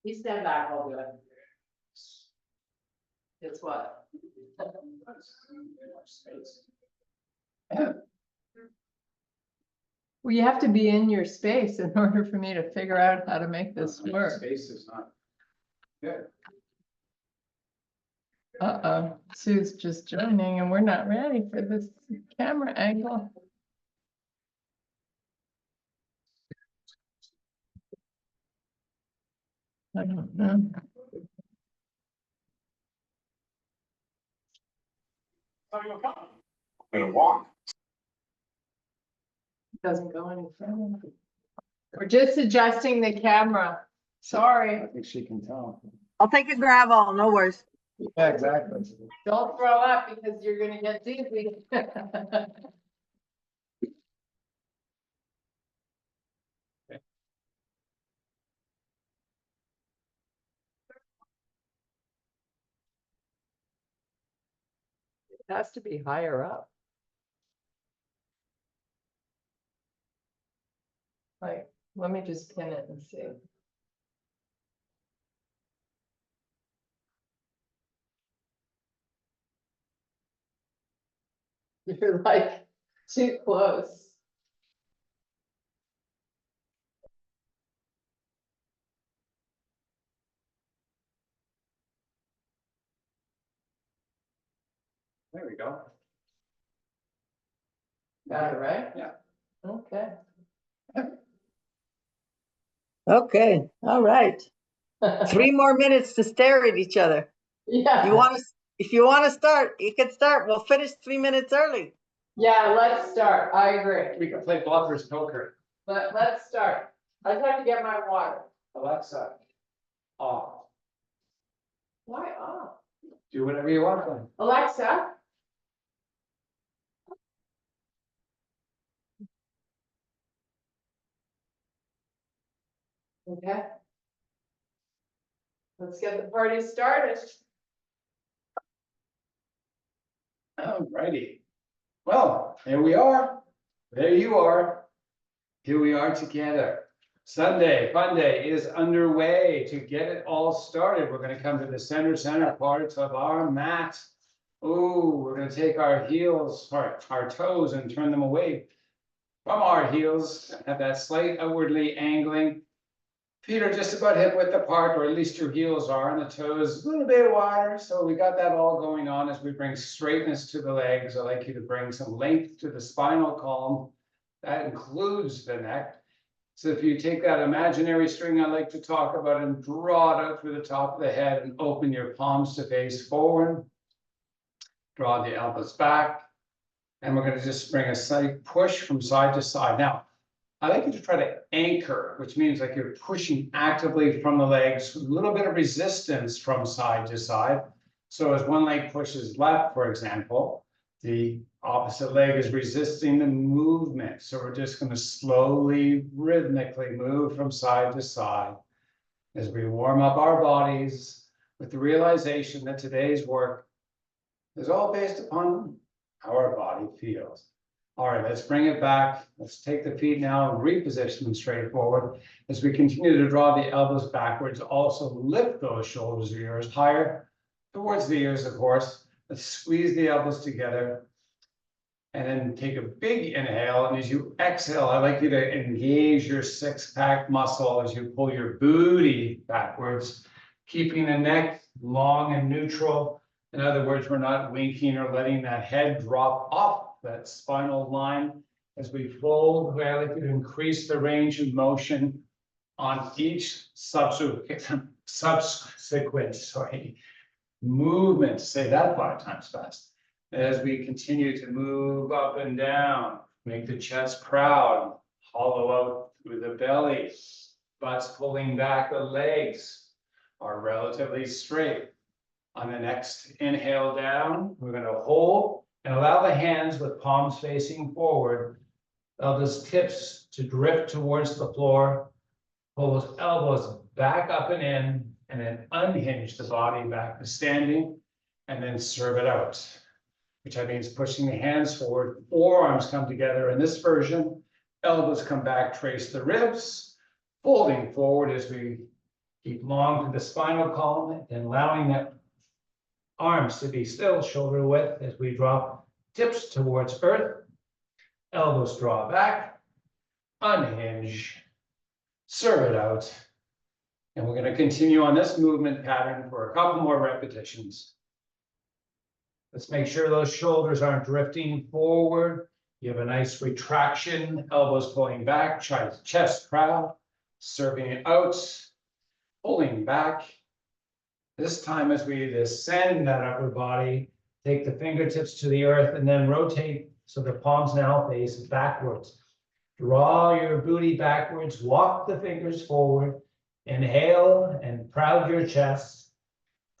You stand back, I'll do it. It's what? Well, you have to be in your space in order for me to figure out how to make this work. Space is not good. Uh-oh, Sue's just joining and we're not ready for this camera angle. I don't know. Gonna walk. Doesn't go any further. We're just adjusting the camera. Sorry, I think she can tell. I'll take a gravel, no worries. Yeah, exactly. don't throw up because you're gonna get dizzy. It has to be higher up. Like, let me just pin it and see. You're like too close. There we go. Got it, right? Yeah. Okay. Okay, all right. 3 more minutes to stare at each other. Yeah. If you want to start, you can start. We'll finish 3 minutes early. Yeah, let's start. I agree. We can play blockers poker. Let's start. I just have to get my water. Alexa, off. Why off? Do whatever you want then. Alexa? Okay. Let's get the party started. Alrighty. Well, here we are. There you are. Here we are together. Sunday, fun day is underway. To get it all started, we're going to come to the center parts of our mat. Oh, we're going to take our heels, our toes, and turn them away from our heels. Have that slight outwardly angling. Feet are just about hip width apart, or at least your heels are, and the toes a little bit wider. So we got that all going on as we bring straightness to the legs. I'd like you to bring some length to the spinal column. That includes the neck. So if you take that imaginary string I like to talk about and draw it out through the top of the head and open your palms to face forward. Draw the elbows back. And we're going to just bring a slight push from side to side. Now, I like you to try to anchor, which means like you're pushing actively from the legs, with a little bit of resistance from side to side. So as one leg pushes left, for example, the opposite leg is resisting the movement. So we're just going to slowly, rhythmically move from side to side as we warm up our bodies with the realization that today's work is all based upon how our body feels. All right, let's bring it back. Let's take the feet now and reposition them straight forward. As we continue to draw the elbows backwards, also lift those shoulders of yours higher towards the ears, of course. Let's squeeze the elbows together. And then take a big inhale. And as you exhale, I'd like you to engage your six-pack muscle as you pull your booty backwards, keeping the neck long and neutral. In other words, we're not winking or letting that head drop off that spinal line. As we fold, I'd like you to increase the range of motion on each subsequent movement. Say that 5 times fast. As we continue to move up and down, make the chest proud, hollow out through the belly, butts pulling back, the legs are relatively straight. On the next inhale down, we're going to hold and allow the hands with palms facing forward, elbows tips to drift towards the floor. Pull those elbows back up and in, and then unhinge the body back to standing, and then serve it out, which means pushing the hands forward, forearms come together in this version, elbows come back, trace the ribs, folding forward as we Keep long to the spinal column and allowing that arms to be still shoulder width as we drop tips towards earth. Elbows draw back, unhinge, serve it out. And we're going to continue on this movement pattern for a couple more repetitions. Let's make sure those shoulders aren't drifting forward. You have a nice retraction, elbows pulling back, chest proud, serving it out, pulling back. This time as we descend that upper body, take the fingertips to the earth and then rotate so the palms now face backwards. Draw your booty backwards, walk the fingers forward, inhale and proud your chest.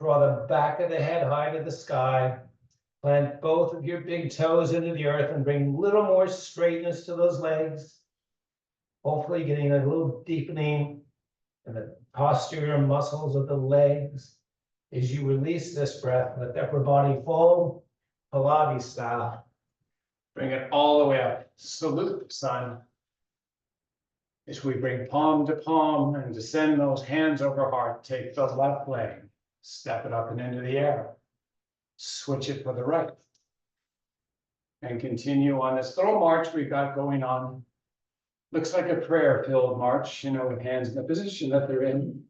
Draw the back of the head high to the sky. Plant both of your big toes into the earth and bring a little more straightness to those legs. Hopefully getting a little deepening in the posterior muscles of the legs. As you release this breath, let the upper body fold, Pilates style. Bring it all the way up. Salute, sun. As we bring palm to palm and descend those hands over heart, take the left leg, step it up and into the air. Switch it for the right. And continue on this little march we've got going on. Looks like a prayer-filled march, you know, with hands in the position that they're in.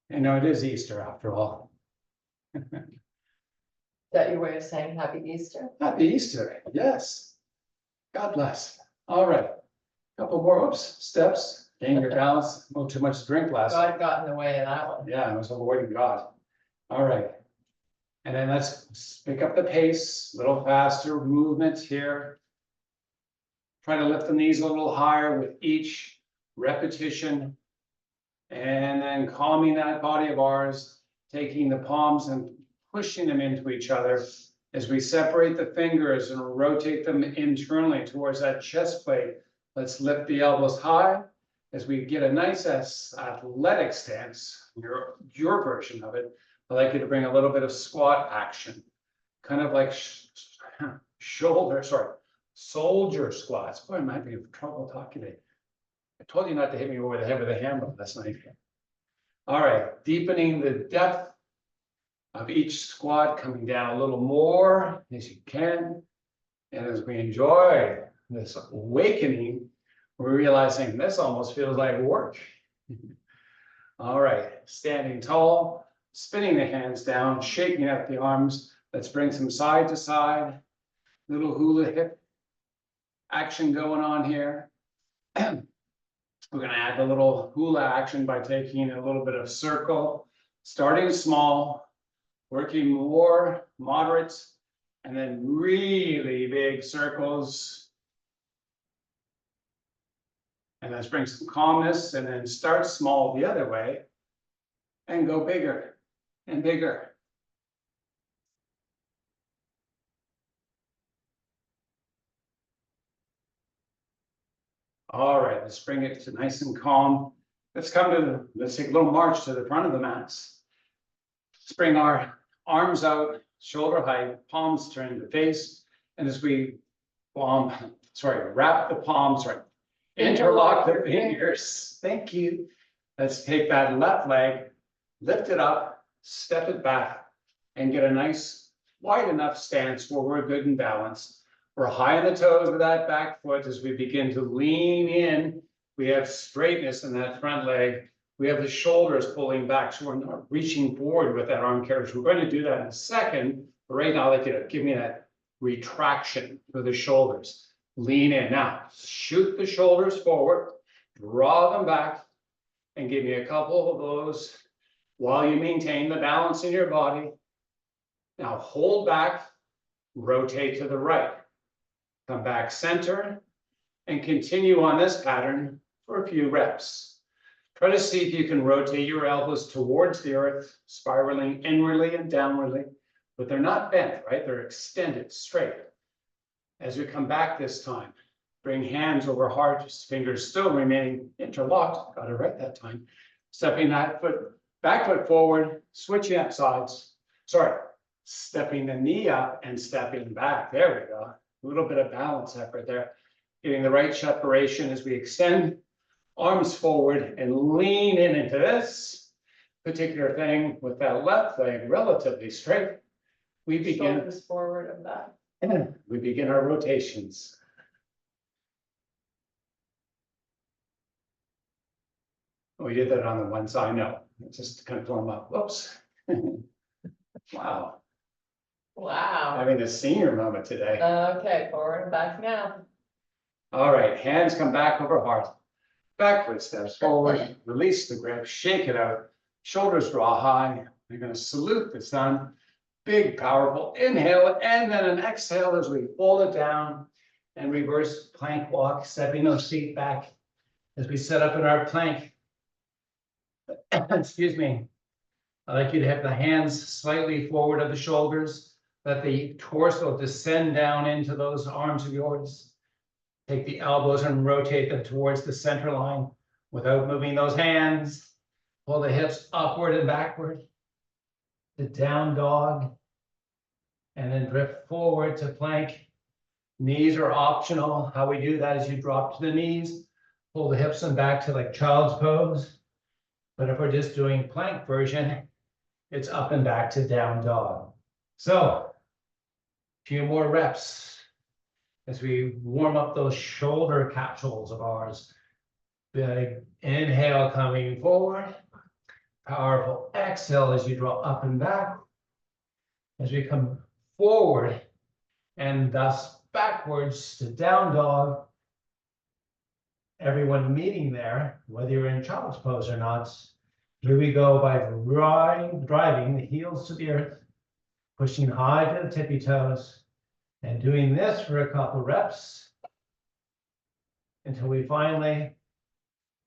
You know, it is Easter after all. Is that your way of saying Happy Easter? Happy Easter, yes. God bless. All right. Couple more steps. Gain your balance. A little too much to drink last night. God got in the way of that one. Yeah, I was avoiding God. All right. And then let's pick up the pace, a little faster movement here. Try to lift the knees a little higher with each repetition. And then calming that body of ours, taking the palms and pushing them into each other as we separate the fingers and rotate them internally towards that chest plate. Let's lift the elbows high as we get a nice athletic stance, your version of it. I'd like you to bring a little bit of squat action, kind of like soldier squats. Boy, I might be in trouble talking today. I told you not to hit me over the head with a hammer last night. All right, deepening the depth of each squat, coming down a little more as you can. And as we enjoy this awakening, we're realizing this almost feels like work. All right, standing tall, spinning the hands down, shaking out the arms. Let's bring some side to side, little hula hip action going on here. We're going to add a little hula action by taking a little bit of circle, starting small, working more moderate, and then really big circles. And let's bring some calmness and then start small the other way and go bigger and bigger. All right, let's bring it to nice and calm. Let's let's take a little march to the front of the mats. Let's bring our arms out, shoulder height, palms turn to face. And as we wrap the palms, interlock the fingers. Thank you. Let's take that left leg, lift it up, step it back, and get a nice wide enough stance where we're good and balanced. We're high on the toes with that back foot as we begin to lean in. We have straightness in that front leg. We have the shoulders pulling back, so we're not reaching forward with that arm carriage. We're going to do that in a second, but right now I'd like you to give me that retraction for the shoulders. Lean in. Now, shoot the shoulders forward, draw them back, and give me a couple of those while you maintain the balance in your body. Now, hold back, rotate to the right. Come back center, and continue on this pattern for a few reps. Try to see if you can rotate your elbows towards the earth, spiraling inwardly and downwardly, but they're not bent, right? They're extended straight. As we come back this time, bring hands over heart, fingers still remaining interlocked. Got it right that time. Stepping that back foot forward, switching up sides. Stepping the knee up and stepping back. There we go. A little bit of balance effort there. Getting the right separation as we extend arms forward and lean in into this. particular thing with that left leg relatively straight, we begin, Shoulders forward of that. we begin our rotations. We did that on the one side, no, just to confirm up, whoops. Wow, Wow. having a senior moment today. Okay, forward and back now. All right, hands come back over heart. Backward steps forward, release the grip, shake it out. Shoulders draw high. We're gonna salute the sun. Big, powerful inhale, and then an exhale as we fold it down and reverse plank walk, stepping those feet back as we set up in our plank. Excuse me. I'd like you to have the hands slightly forward of the shoulders. Let the torso descend down into those arms of yours. Take the elbows and rotate them towards the center line without moving those hands. Pull the hips upward and backward. The down dog. And then drift forward to plank. Knees are optional. How we do that is you drop to the knees, pull the hips and back to like child's pose. But if we're just doing plank version, it's up and back to down dog. So, a few more reps as we warm up those shoulder capsules of ours. Big inhale coming forward. Powerful exhale as you draw up and back. As we come forward and thus backwards to down dog. Everyone meeting there, whether you're in child's pose or not. Here we go by driving the heels to the earth, pushing high to the tippy toes, and doing this for a couple reps until we finally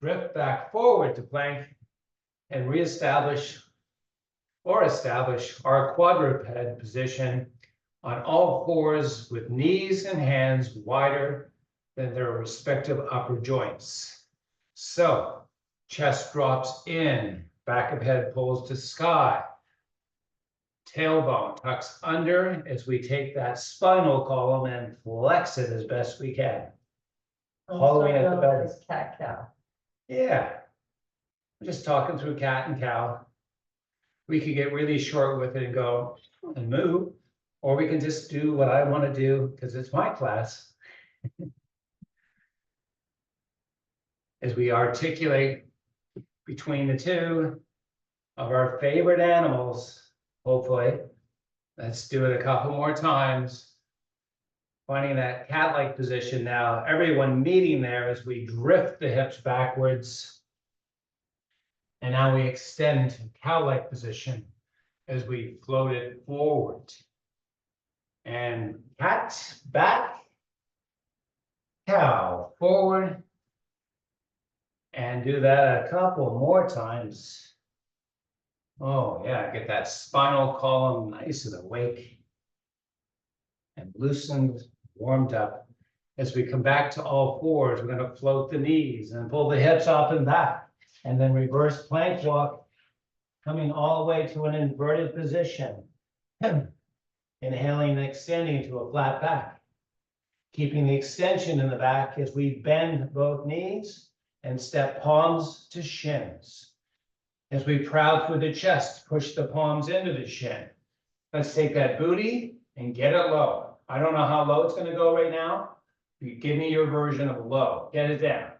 drift back forward to plank and reestablish or establish our quadruped position on all fours with knees and hands wider than their respective upper joints. So, chest drops in, back of head pulls to sky. Tailbone tucks under as we take that spinal column and flex it as best we can. Hollowing at the belly. Cat-cow. Yeah. We're just talking through cat and cow. We could get really short with it and go and move, or we can just do what I want to do because it's my class. As we articulate between the two of our favorite animals, hopefully. Let's do it a couple more times. Finding that cat-like position now. Everyone meeting there as we drift the hips backwards. And now we extend to cow-like position as we float it forward. And cat, back, cow, forward. And do that a couple more times. Oh yeah, get that spinal column nice and awake. And loosened, warmed up. As we come back to all fours, we're going to float the knees and pull the hips up and back. And then reverse plank walk, coming all the way to an inverted position. Inhaling and extending to a flat back. Keeping the extension in the back as we bend both knees and step palms to shins. As we proud through the chest, push the palms into the shin. Let's take that booty and get it low. I don't know how low it's going to go right now. You give me your version of low. Get it down.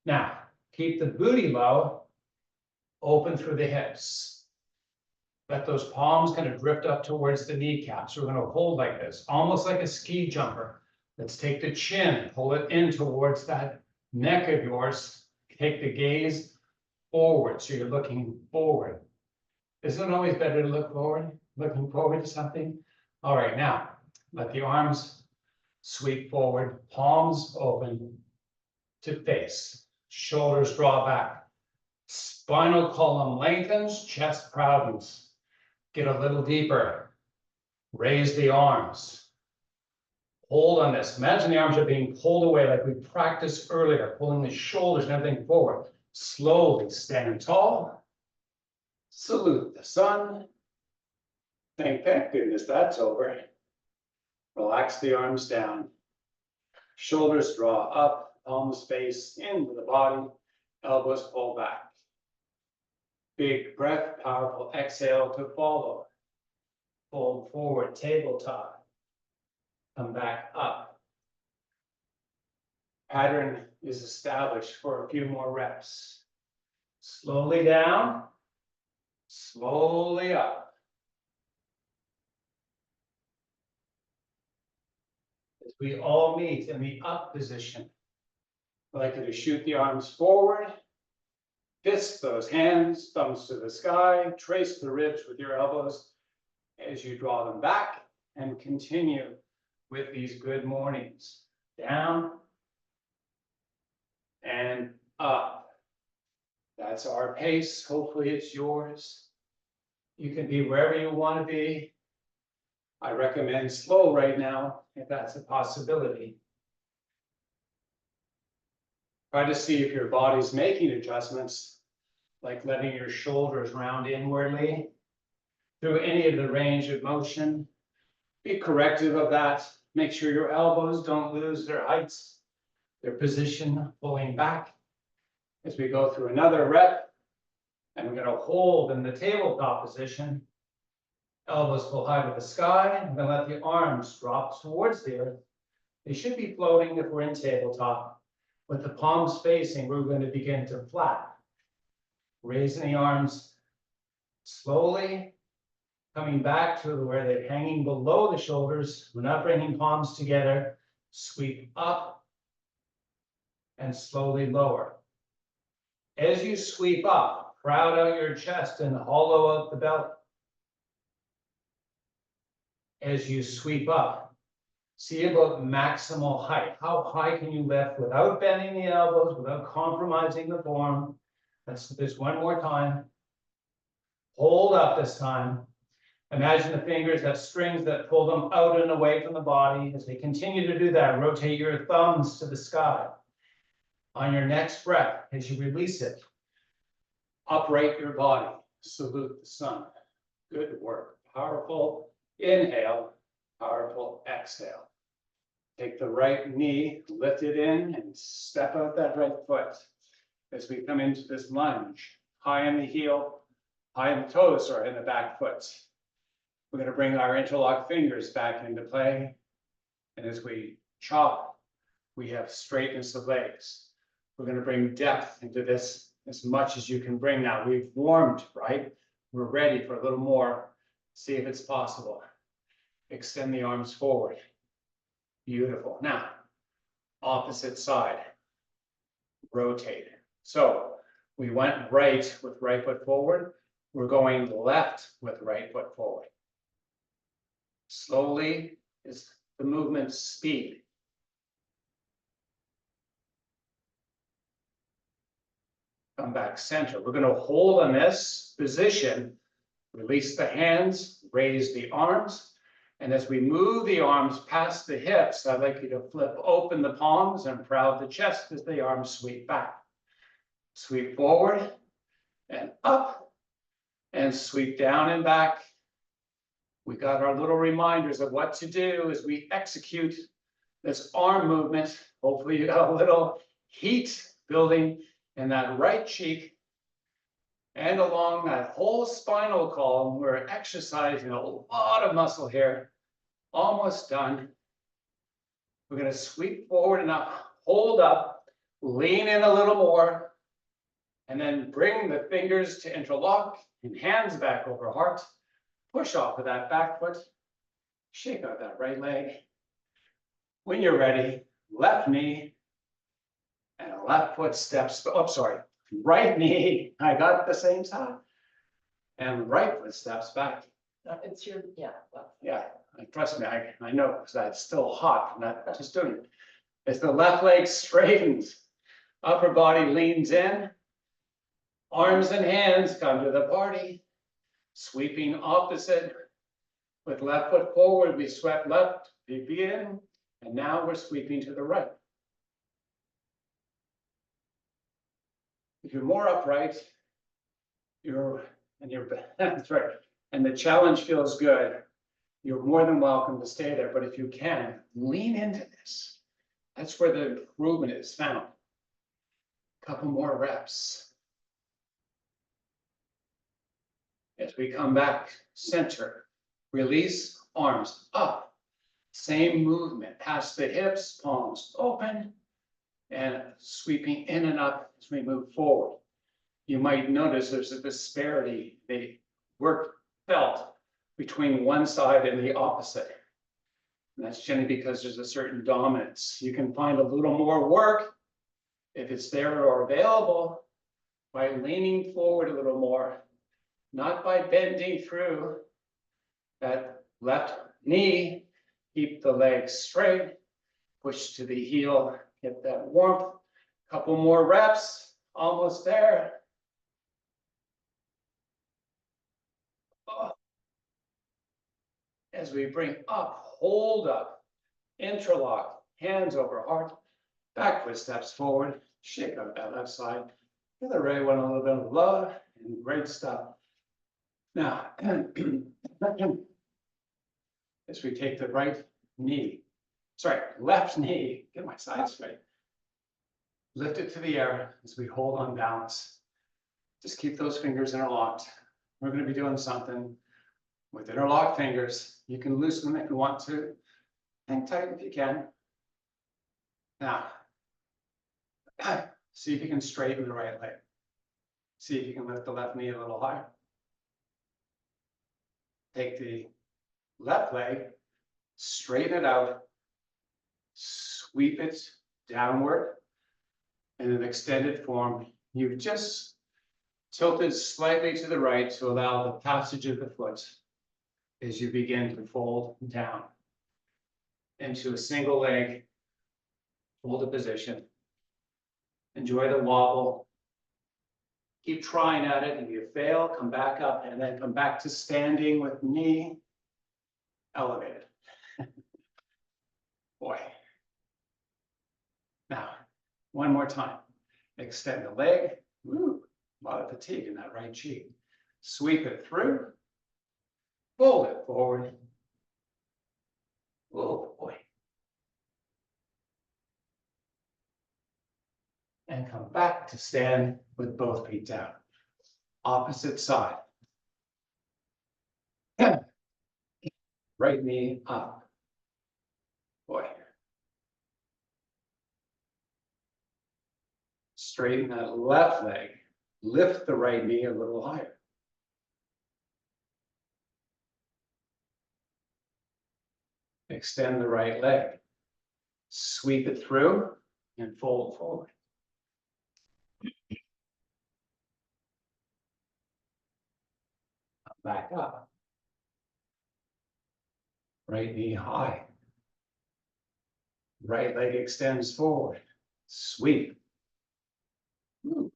Now, keep the booty low, open through the hips. Let those palms kind of drift up towards the kneecaps. We're going to hold like this, almost like a ski jumper. Let's take the chin, pull it in towards that neck of yours. Take the gaze forward, so you're looking forward. Isn't it always better to look forward? Looking forward to something? All right, now, let the arms sweep forward, palms open to face. Shoulders draw back. Spinal column lengthens, chest proudens. Get a little deeper. Raise the arms. Hold on this. Imagine the arms are being pulled away like we practiced earlier, pulling the shoulders and everything forward. Slowly stand tall. Salute the sun. Thank goodness that's over. Relax the arms down. Shoulders draw up, palms face into the body, elbows pull back. Big breath, powerful exhale to follow. Fold forward, tabletop. Come back up. Pattern is established for a few more reps. Slowly down, slowly up. As we all meet in the up position, I'd like you to shoot the arms forward, fist those hands, thumbs to the sky, trace the ribs with your elbows as you draw them back, and continue with these good mornings. Down and up. That's our pace. Hopefully it's yours. You can be wherever you want to be. I recommend slow right now, if that's a possibility. Try to see if your body's making adjustments, like letting your shoulders round inwardly through any of the range of motion. Be corrective of that. Make sure your elbows don't lose their heights, their position, pulling back. As we go through another rep, and we're going to hold in the tabletop position. Elbows pull high to the sky. I'm going to let the arms drop towards the earth. They should be floating if we're in tabletop. With the palms facing, we're going to begin to flap. Raising the arms slowly, coming back to where they're hanging below the shoulders. We're not bringing palms together. Sweep up and slowly lower. As you sweep up, crowd out your chest and hollow out the belly. As you sweep up, see about maximal height. How high can you lift without bending the elbows, without compromising the form? Let's do this one more time. Hold up this time. Imagine the fingers have strings that pull them out and away from the body. As they continue to do that, rotate your thumbs to the sky. On your next breath, as you release it, upright your body. Salute the sun. Good work. Powerful. Inhale, powerful exhale. Take the right knee, lift it in, and step out that right foot. As we come into this lunge, high in the heel, high in the toes, or in the back foot. We're going to bring our interlocked fingers back into play. And as we chop, we have straightness of legs. We're going to bring depth into this as much as you can bring now. We've warmed, right? We're ready for a little more. See if it's possible. Extend the arms forward. Beautiful. Now, opposite side. Rotate. So we went right with right foot forward. We're going left with right foot forward. Slowly is the movement speed. Come back center. We're going to hold on this position. Release the hands, raise the arms. And as we move the arms past the hips, I'd like you to flip open the palms and crowd the chest as the arms sweep back. Sweep forward and up and sweep down and back. We got our little reminders of what to do as we execute this arm movement. Hopefully you got a little heat building in that right cheek. And along that whole spinal column, we're exercising a lot of muscle here. Almost done. We're going to sweep forward and up, hold up, lean in a little more, and then bring the fingers to interlock and hands back over heart. Push off of that back foot. Shake out that right leg. When you're ready, left knee and left foot steps. Oh, sorry. Right knee, I got the same side. And right foot steps back. It's your, yeah. Well, Yeah, trust me, I know, because that's still hot from that, just doing it. As the left leg straightens, upper body leans in, arms and hands come to the party, sweeping opposite. With left foot forward, we swept left, begin, and now we're sweeping to the right. If you're more upright, that's right, and the challenge feels good, you're more than welcome to stay there. But if you can, lean into this. That's where the improvement is found. Couple more reps. As we come back, center, release, arms up. Same movement, past the hips, palms open, and sweeping in and up as we move forward. You might notice there's a disparity, the work felt between one side and the opposite. And that's generally because there's a certain dominance. You can find a little more work if it's there or available by leaning forward a little more, not by bending through that left knee. Keep the legs straight, push to the heel, get that warmth. Couple more reps, almost there. As we bring up, hold up, interlock, hands over heart, back foot steps forward, shake out that left side. The other right one, a little bit of love, and great stuff. Now, as we take the right knee, left knee, get my side straight. Lift it to the air as we hold on balance. Just keep those fingers interlocked. We're going to be doing something with interlocked fingers. You can loosen them if you want to. Hang tight if you can. Now, see if you can straighten the right leg. See if you can lift the left knee a little higher. Take the left leg, straighten it out, sweep it downward in an extended form. You've just tilted slightly to the right to allow the passage of the foot as you begin to fold down into a single leg folded position. Enjoy the wobble. Keep trying at it. If you fail, come back up and then come back to standing with knee elevated. Boy. Now, one more time. Extend the leg. Woo, a lot of fatigue in that right cheek. Sweep it through. Fold it forward. Oh boy. And come back to stand with both feet down. Opposite side. Right knee up. Boy. Straighten that left leg. Lift the right knee a little higher. Extend the right leg. Sweep it through and fold forward. Back up. Right knee high. Right leg extends forward. Sweep. Ooh.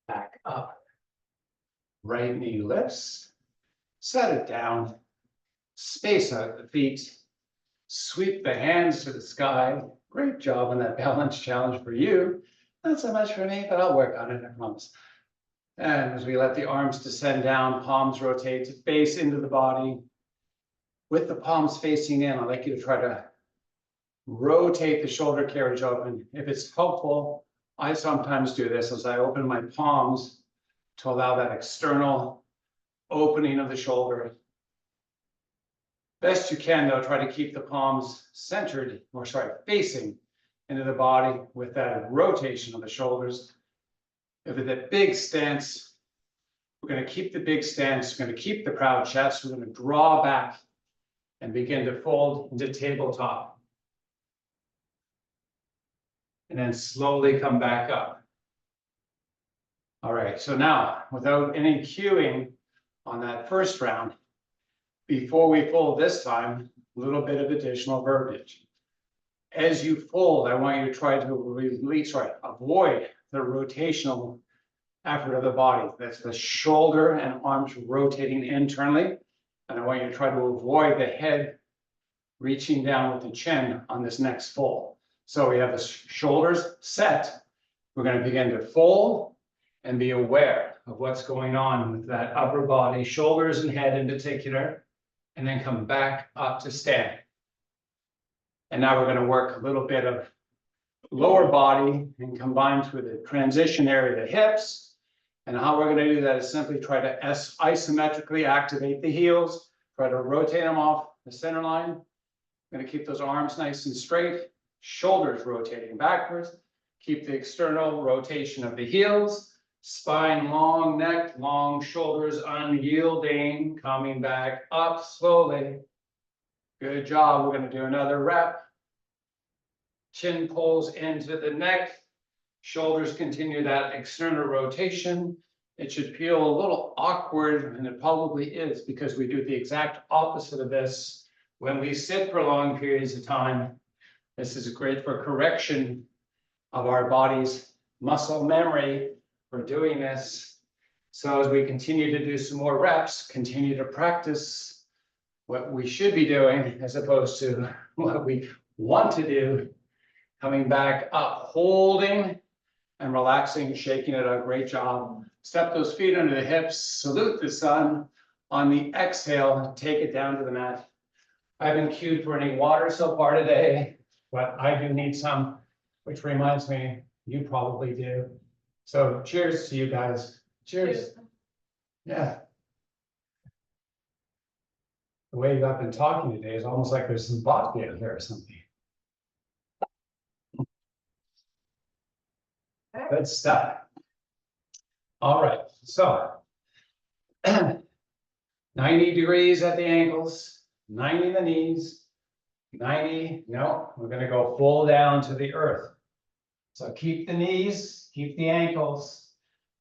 Back up. Right knee lifts. Set it down. Space out the feet. Sweep the hands to the sky. Great job on that balance challenge for you. Not so much for me, but I'll work on it, I promise. And as we let the arms descend down, palms rotate to face into the body. With the palms facing in, I'd like you to try to rotate the shoulder carriage open. If it's helpful, I sometimes do this as I open my palms to allow that external opening of the shoulder. Best you can, though, try to keep the palms centered, facing into the body with that rotation of the shoulders. If it's a big stance, we're going to keep the big stance. We're going to keep the proud chest. We're going to draw back and begin to fold into tabletop. And then slowly come back up. All right, so now, without any cueing on that first round, before we fold this time, a little bit of additional verbiage. As you fold, I want you to try to avoid the rotational effort of the body. That's the shoulder and arms rotating internally. And I want you to try to avoid the head reaching down with the chin on this next fold. So we have the shoulders set. We're going to begin to fold and be aware of what's going on with that upper body, shoulders and head in particular, and then come back up to stand. And now we're going to work a little bit of lower body and combined with the transition area, the hips. And how we're gonna do that is simply try to isometrically activate the heels, try to rotate them off the center line. Gonna keep those arms nice and straight, shoulders rotating backwards, keep the external rotation of the heels, spine long, neck long, shoulders unyielding, coming back up slowly. Good job. We're gonna do another rep. Chin pulls into the neck. Shoulders continue that external rotation. It should feel a little awkward, and it probably is, because we do the exact opposite of this when we sit for long periods of time. This is great for correction of our body's muscle memory for doing this. So as we continue to do some more reps, continue to practice what we should be doing as opposed to what we want to do. Coming back up, holding and relaxing, shaking it out. Great job. Step those feet under the hips, salute the sun. On the exhale, take it down to the mat. I haven't queued for any water so far today, but I do need some, which reminds me, you probably do. So cheers to you guys. Cheers. Yeah. The way I've been talking today is almost like there's some vodka in here or something. Good stuff. All right, so 90 degrees at the ankles, 90 in the knees, 90, no, we're gonna go full down to the earth. So keep the knees, keep the ankles,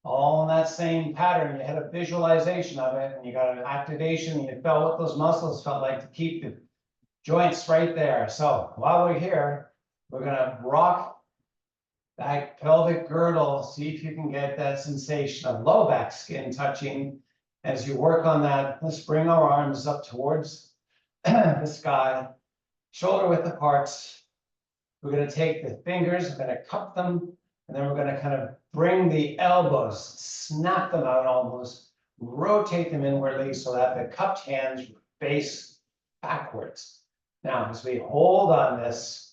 all in that same pattern. You had a visualization of it, and you got an activation, and you felt what those muscles felt like to keep the joints right there. So while we're here, we're gonna rock that pelvic girdle. See if you can get that sensation of low back skin touching. As you work on that, let's bring our arms up towards the sky, shoulder width apart. We're going to take the fingers, we're going to cup them, and then we're going to kind of bring the elbows, snap them out almost, rotate them inwardly so that the cupped hands face backwards. Now, as we hold on this,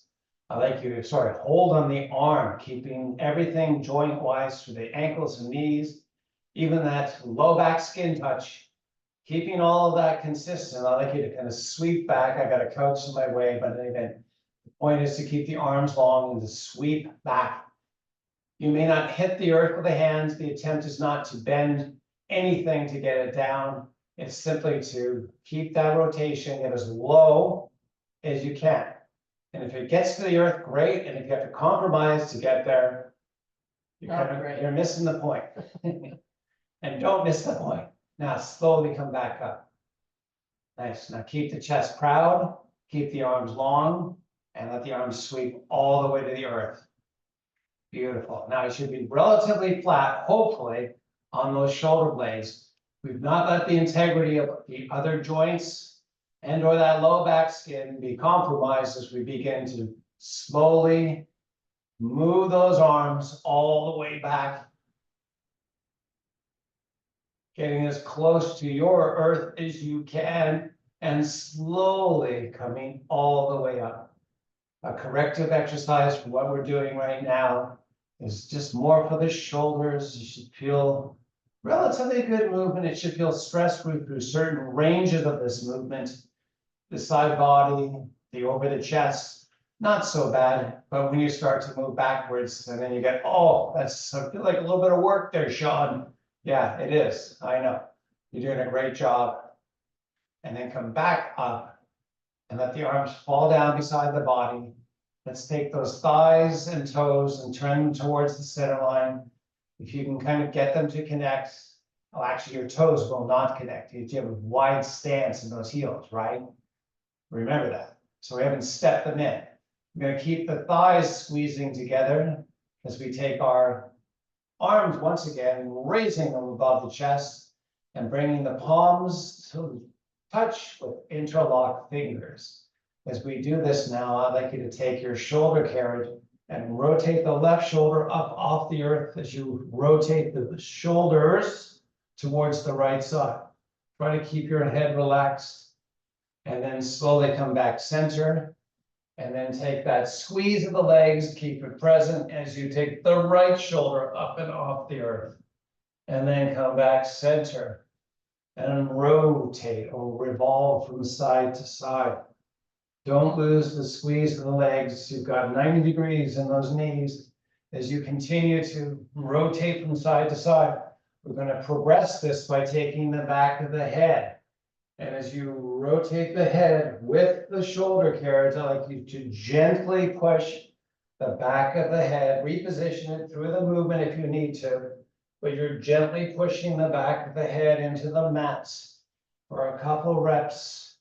I'd like you to hold on the arm, keeping everything joint-wise through the ankles and knees, even that low back skin touch, keeping all of that consistent. I'd like you to kind of sweep back. I got a couch in my way, but again, the point is to keep the arms long and to sweep back. You may not hit the earth with the hands. The attempt is not to bend anything to get it down. It's simply to keep that rotation, get as low as you can. And if it gets to the earth, great. And if you have to compromise to get there, you're missing the point. And don't miss the point. Now slowly come back up. Nice. Now keep the chest proud, keep the arms long, and let the arms sweep all the way to the earth. Beautiful. Now it should be relatively flat, hopefully, on those shoulder blades. We've not let the integrity of the other joints and or that low back skin be compromised as we begin to slowly move those arms all the way back, getting as close to your earth as you can, and slowly coming all the way up. A corrective exercise for what we're doing right now is just more for the shoulders. You should feel relatively good movement. It should feel stress-free through certain ranges of this movement. The side body, the over the chest, not so bad. But when you start to move backwards, and then you get, oh, I feel like a little bit of work there, Sean. Yeah, it is. I know. You're doing a great job. And then come back up and let the arms fall down beside the body. Let's take those thighs and toes and turn them towards the center line. If you can kind of get them to connect, well, actually your toes will not connect. You have a wide stance in those heels, right? Remember that. So we haven't stepped them in. We're going to keep the thighs squeezing together as we take our arms once again, raising them above the chest and bringing the palms to touch with interlocked fingers. As we do this now, I'd like you to take your shoulder carriage and rotate the left shoulder up off the earth as you rotate the shoulders towards the right side. Try to keep your head relaxed and then slowly come back center And then take that squeeze of the legs, keep it present as you take the right shoulder up and off the earth. And then come back center and rotate or revolve from side to side. Don't lose the squeeze of the legs. You've got 90 degrees in those knees. As you continue to rotate from side to side, we're going to progress this by taking the back of the head. And as you rotate the head with the shoulder carriage, I like you to gently push the back of the head, reposition it through the movement if you need to, but you're gently pushing the back of the head into the mats for a couple reps.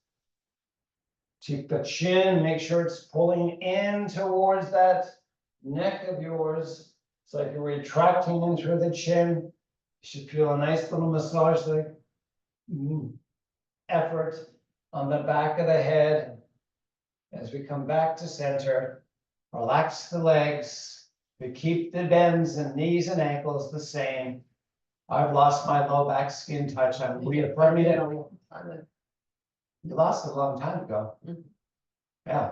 Keep the chin, make sure it's pulling in towards that neck of yours. It's like you're retracting in through the chin. You should feel a nice little massage like effort on the back of the head. As we come back to center, relax the legs. We keep the bends in knees and ankles the same. I've lost my low back skin touch. I'm reaffirming it. You lost it a long time ago. Yeah,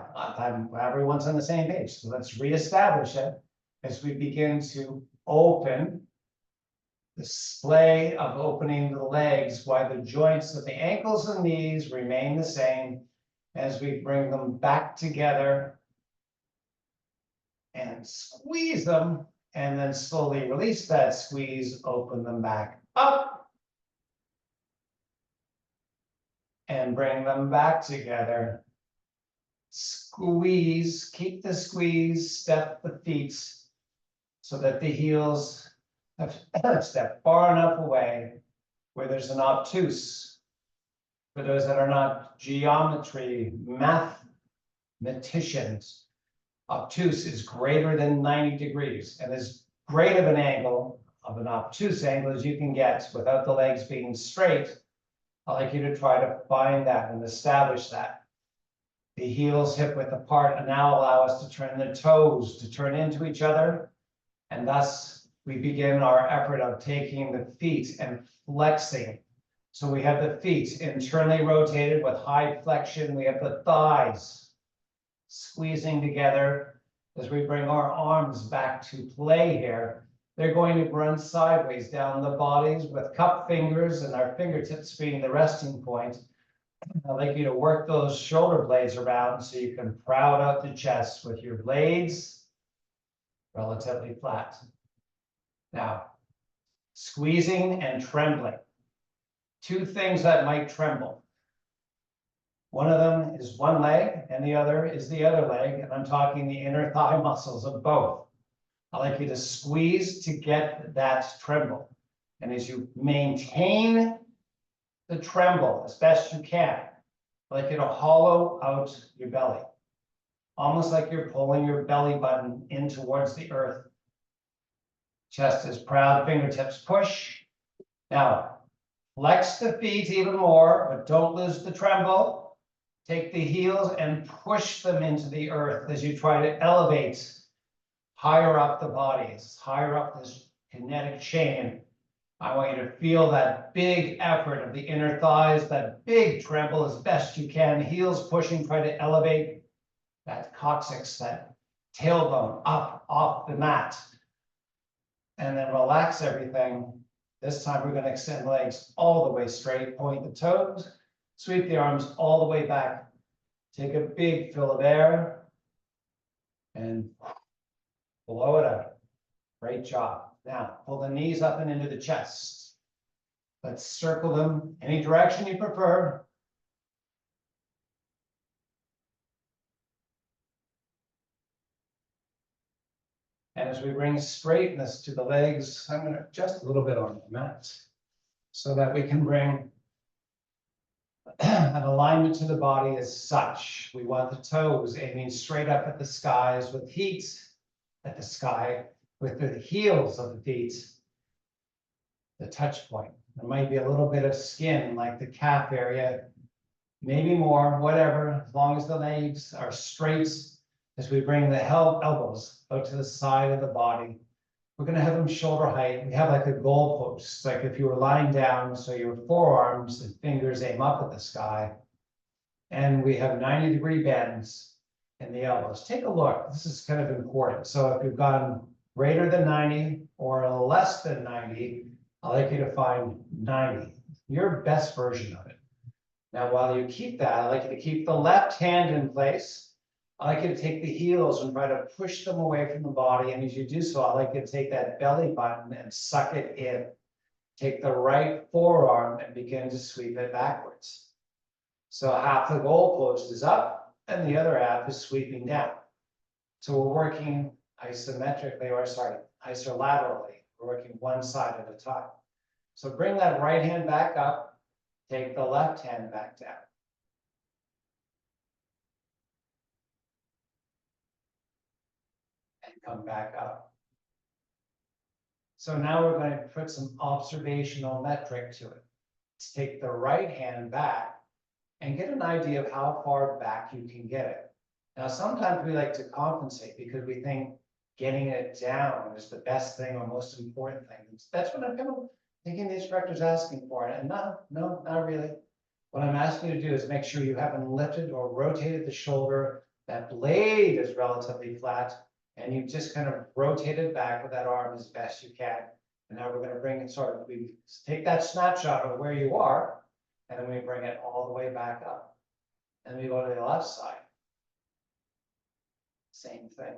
everyone's on the same page. So let's reestablish it as we begin to open. Display of opening the legs while the joints of the ankles and knees remain the same as we bring them back together and squeeze them, and then slowly release that squeeze, open them back up and bring them back together. Squeeze, keep the squeeze, step the feet so that the heels have stepped far enough away where there's an obtuse. For those that are not geometry mathematicians, obtuse is greater than 90 degrees and as great of an angle, of an obtuse angle as you can get without the legs being straight. I'd like you to try to find that and establish that. The heels hip width apart and now allow us to turn the toes to turn into each other, and thus we begin our effort of taking the feet and flexing. So we have the feet internally rotated with high flexion. We have the thighs squeezing together as we bring our arms back to play here. They're going to run sideways down the bodies with cup fingers and our fingertips being the resting point. I'd like you to work those shoulder blades around so you can proud out the chest with your blades relatively flat. Now, squeezing and trembling. Two things that might tremble. One of them is one leg and the other is the other leg, and I'm talking the inner thigh muscles of both. I'd like you to squeeze to get that tremble. And as you maintain the tremble as best you can, I'd like you to hollow out your belly. Almost like you're pulling your belly button in towards the earth. Chest is proud, fingertips push. Now, flex the feet even more, but don't lose the tremble. Take the heels and push them into the earth as you try to elevate higher up the bodies, higher up this kinetic chain. I want you to feel that big effort of the inner thighs, that big tremble as best you can. Heels pushing, try to elevate that coccyx, that tailbone up off the mat. And then relax everything. This time we're going to extend legs all the way straight, point the toes, sweep the arms all the way back. Take a big fill of air and blow it out. Great job. Now, pull the knees up and into the chest. Let's circle them any direction you prefer. And as we bring straightness to the legs, I'm going to adjust a little bit on the mat so that we can bring an alignment to the body as such. We want the toes aiming straight up at the skies with heat at the sky, with the heels of the feet, the touch point. There might be a little bit of skin like the calf area, maybe more, whatever, as long as the legs are straight. As we bring the elbows out to the side of the body, we're going to have them shoulder height. We have like a goalpost, like if you were lying down, so your forearms and fingers aim up at the sky. And we have 90-degree bends. and the elbows. Take a look. This is kind of important. So if you've gone greater than 90 or less than 90, I'd like you to find 90, your best version of it. Now, while you keep that, I'd like you to keep the left hand in place. I'd like you to take the heels and try to push them away from the body. And as you do so, I'd like you to take that belly button and suck it in. Take the right forearm and begin to sweep it backwards. So half the goalpost is up and the other half is sweeping down. So we're working isometrically, or sorry, isolaterally. We're working one side at a time. So bring that right hand back up, take the left hand back down. And come back up. So now we're going to put some observational metric to it. Let's take the right hand back and get an idea of how far back you can get it. Now, sometimes we like to compensate because we think getting it down is the best thing or most important thing. That's what I'm kind of thinking the instructor's asking for. And no, not really. What I'm asking you to do is make sure you haven't lifted or rotated the shoulder. That blade is relatively flat, and you just kind of rotated back with that arm as best you can. And now we're going to bring it sort of, we take that snapshot of where you are, and then we bring it all the way back up. And we go to the left side. Same thing.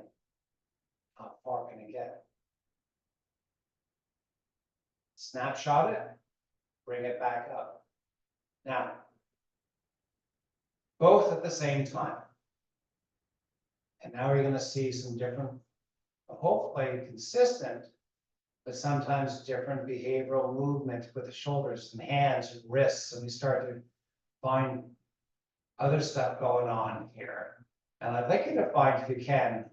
How far can it get? Snapshot it, bring it back up. Now, both at the same time. And now we're going to see some different, hopefully consistent, but sometimes different behavioral movement with the shoulders and hands and wrists. And we start to find other stuff going on here. And I'd like you to find, if you can,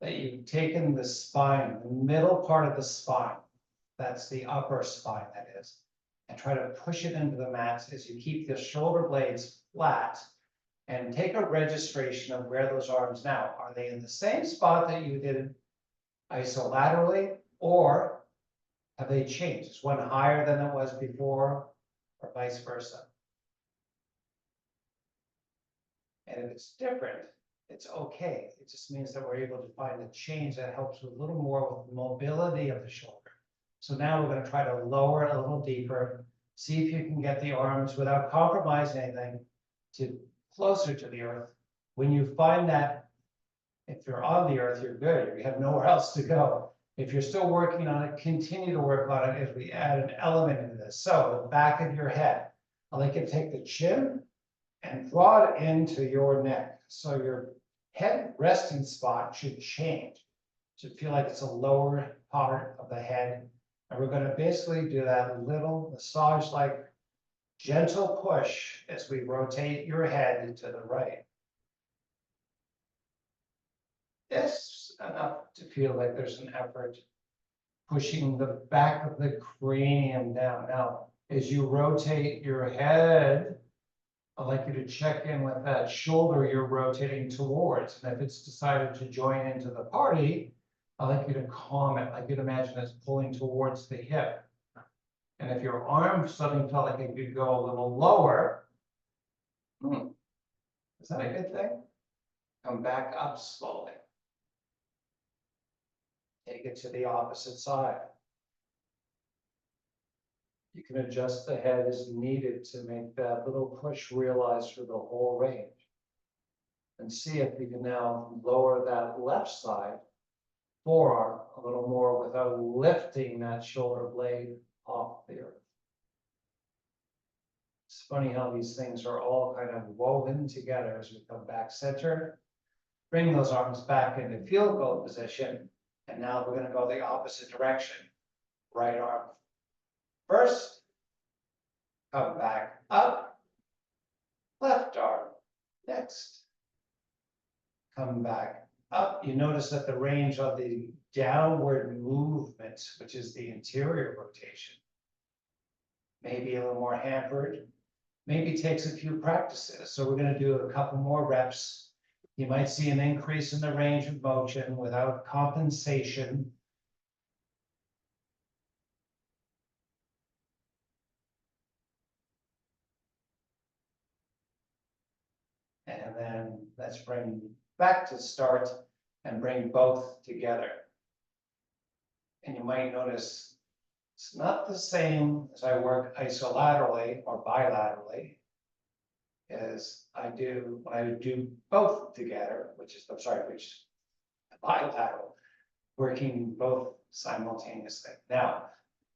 that you've taken the spine, the middle part of the spine, that's the upper spine, that is, and try to push it into the mats as you keep the shoulder blades flat, and take a registration of where those arms now, are they in the same spot that you did isolaterally, or have they changed? Is one higher than it was before, or vice versa? And if it's different, it's okay. It just means that we're able to find a change that helps with a little more with the mobility of the shoulder. So now we're going to try to lower it a little deeper, see if you can get the arms without compromising anything to closer to the earth. When you find that, if you're on the earth, you're good. You have nowhere else to go. If you're still working on it, continue to work on it as we add an element into this. So the back of your head, I'd like you to take the chin and draw it into your neck. So your head resting spot should change. It should feel like it's a lower part of the head. And we're going to basically do that little massage like gentle push as we rotate your head to the right. It's enough to feel like there's an effort pushing the back of the cranium down. Now, as you rotate your head, I'd like you to check in with that shoulder you're rotating towards. And if it's decided to join into the party, I'd like you to calm it. I'd like you to imagine it's pulling towards the hip. And if your arm suddenly felt like it could go a little lower, is that a good thing? Come back up slowly. Take it to the opposite side. You can adjust the head as needed to make that little push realized for the whole range. And see if you can now lower that left side forearm a little more without lifting that shoulder blade off the earth. It's funny how these things are all kind of woven together as we come back center. Bring those arms back into field goal position. And now we're going to go the opposite direction. Right arm first. Come back up. Left arm next. Come back up. You notice that the range of the downward movement, which is the interior rotation, may be a little more hampered. Maybe takes a few practices. So we're going to do a couple more reps. You might see an increase in the range of motion without compensation. And then let's bring back to start and bring both together. And you might notice it's not the same as I work isolaterally or bilaterally as I do when I do both together, which is bilateral, working both simultaneously. Now,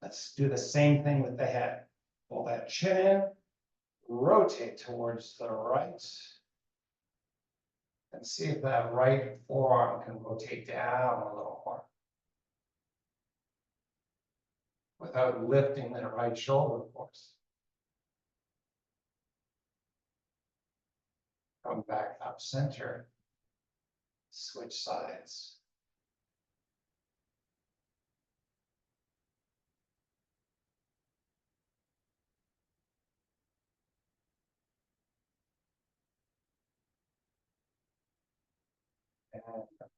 let's do the same thing with the head. Pull that chin in, rotate towards the right, and see if that right forearm can rotate down a little more without lifting that right shoulder, of course. Come back up center, switch sides. And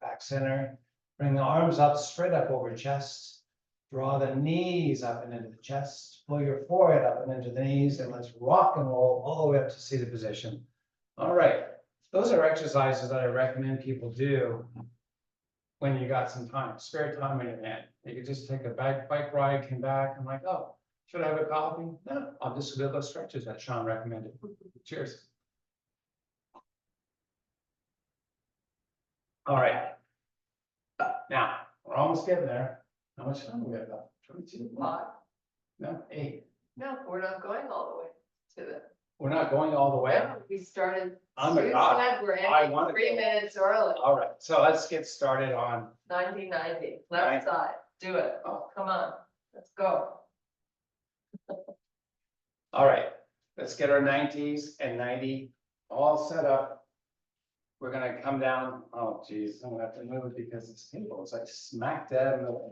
back center, bring the arms up, straight up over chest. Draw the knees up and into the chest, pull your forehead up and into the knees, and let's rock and roll all the way up to seated position. All right, those are exercises that I recommend people do when you got some time, spare time in your hand. You could just take a bike ride, come back, and like, oh, should I have a coffee? No, I'll just do those stretches that Sean recommended. Cheers. All right. Now, we're almost getting there. How much time do we have left? 22? No, 8. No, we're not going all the way to the. We're not going all the way. No, we started. Oh my Sue God, said We're I ending wanna 3 go. minutes early, All right, so let's get started on, 1990, Right. left side, do it, oh, come on, let's go. all right, let's get our 90s and 90 all set up. We're gonna come down, oh geez, I'm gonna have to move it because this table is like smack dab in the way.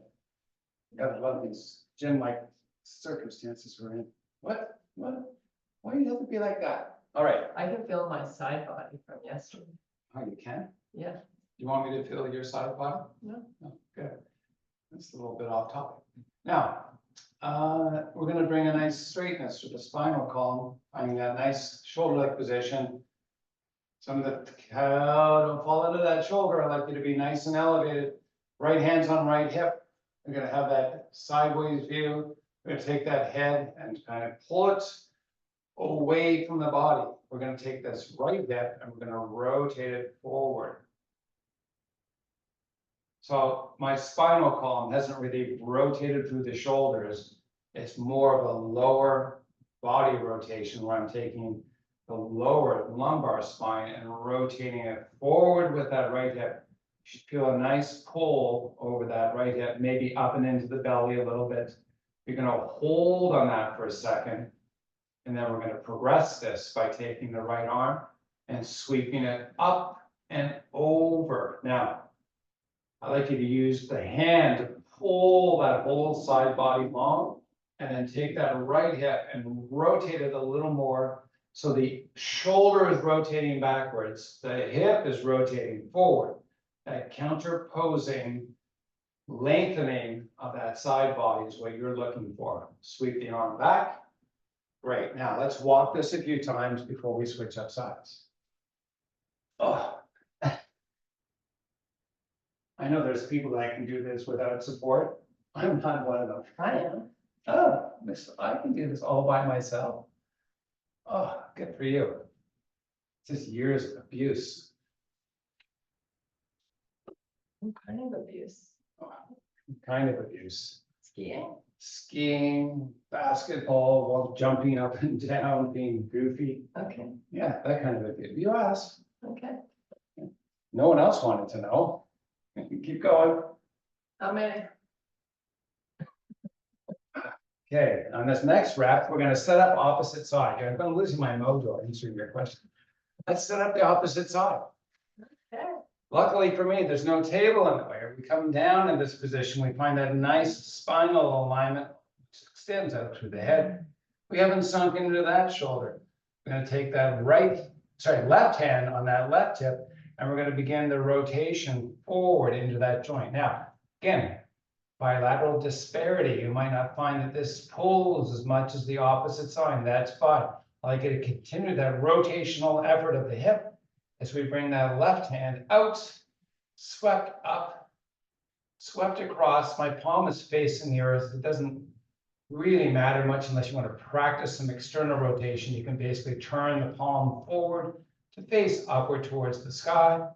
Gotta love these gym-like circumstances we're in. What? Why do you have to be like that? All right, I can feel my side body from yesterday, oh, you can? yeah. You want me to feel your side body? No. Oh, good. That's a little bit off topic. Now, we're gonna bring a nice straightness to the spinal column, finding that nice shoulder-like position. Some of the cow, don't fall into that shoulder. I'd like you to be nice and elevated. Right hands on right hip. We're gonna have that sideways view. We're gonna take that head and kind of pull it away from the body. We're gonna take this right hip and we're gonna rotate it forward. So my spinal column hasn't really rotated through the shoulders. It's more of a lower body rotation where I'm taking the lower lumbar spine and rotating it forward with that right hip. You should feel a nice pull over that right hip, maybe up and into the belly a little bit. You're gonna hold on that for a second. And then we're gonna progress this by taking the right arm and sweeping it up and over. Now, I'd like you to use the hand to pull that whole side body long and then take that right hip and rotate it a little more. So the shoulder is rotating backwards, the hip is rotating forward. That counterposing lengthening of that side body is what you're looking for. Sweep the arm back. Great, now let's walk this a few times before we switch up sides. Oh. I know there's people that can do this without support. I'm not one of them. I am. Oh, I can do this all by myself. Oh, good for you. It's just years of abuse. What kind of abuse? Kind of abuse. Skiing? Skiing, basketball, while jumping up and down, being goofy. Okay, Yeah, that kind of abuse. You asked. okay. No one else wanted to know. Keep going. How many? Okay, on this next rep, we're gonna set up opposite side. I'm gonna lose my mojo answering your question. Let's set up the opposite side. Okay. Luckily for me, there's no table in the way. We come down in this position, we find that nice spinal alignment which extends out through the head. We haven't sunk into that shoulder. We're gonna take that left hand on that left hip, and we're gonna begin the rotation forward into that joint. Now, again, bilateral disparity. You might not find that this pulls as much as the opposite side. That's fine. I like you to continue that rotational effort of the hip as we bring that left hand out, swept up, swept across. My palm is facing the earth. It doesn't really matter much unless you want to practice some external rotation. You can basically turn the palm forward to face upward towards the sky.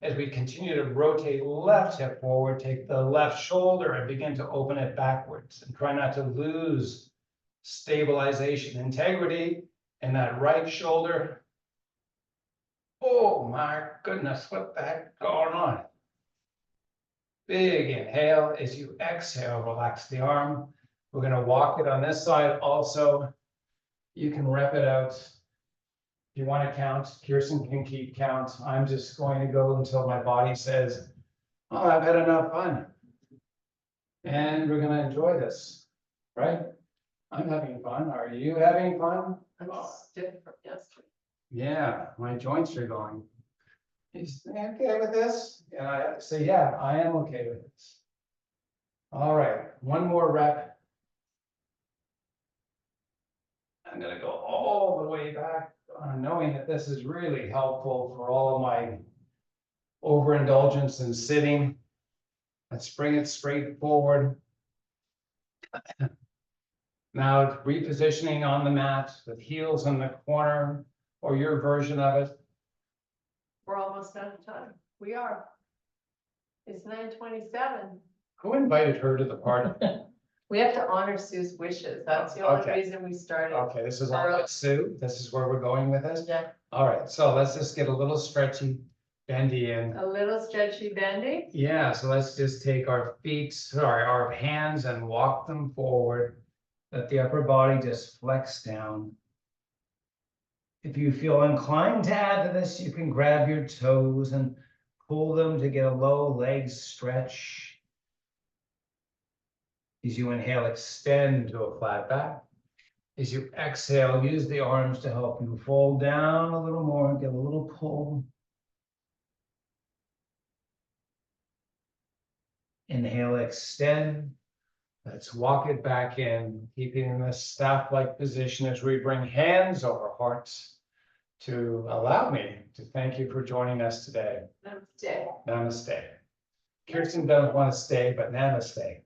As we continue to rotate left hip forward, take the left shoulder and begin to open it backwards, and try not to lose stabilization, integrity in that right shoulder. Oh my goodness, what the heck going on? Big inhale. As you exhale, relax the arm. We're going to walk it on this side also. You can rep it out. If you want to count, Kirsten can keep count. I'm just going to go until my body says, oh, I've had enough fun. And we're going to enjoy this, right? I'm having fun. Are you having fun? I'm stiff from yesterday. Yeah, my joints are going. Is he okay with this? And I have to say, yeah, I am okay with this. All right, one more rep. I'm gonna go all the way back, knowing that this is really helpful for all of my overindulgence in sitting. Let's bring it straight forward. Now repositioning on the mat with heels in the corner, or your version of it. We're almost out of time. We are. It's 9:27. Who invited her to the party? We have to honor Sue's wishes. That's the only Okay. reason we started. Okay, this is all with Sue. This is where we're going with this. Yeah, All right, so let's just get a little stretchy, bendy in. a little stretchy bendy. Yeah, so let's just take our feet, sorry, our hands and walk them forward. Let the upper body just flex down. If you feel inclined to add to this, you can grab your toes and pull them to get a low leg stretch. As you inhale, extend to a flat back. As you exhale, use the arms to help you fold down a little more, get a little pull. Inhale, extend. Let's walk it back in, keeping in this staff-like position as we bring hands over hearts to allow me to thank you for joining us today. Namaste. Namaste. Kirsten doesn't want to stay, but namaste.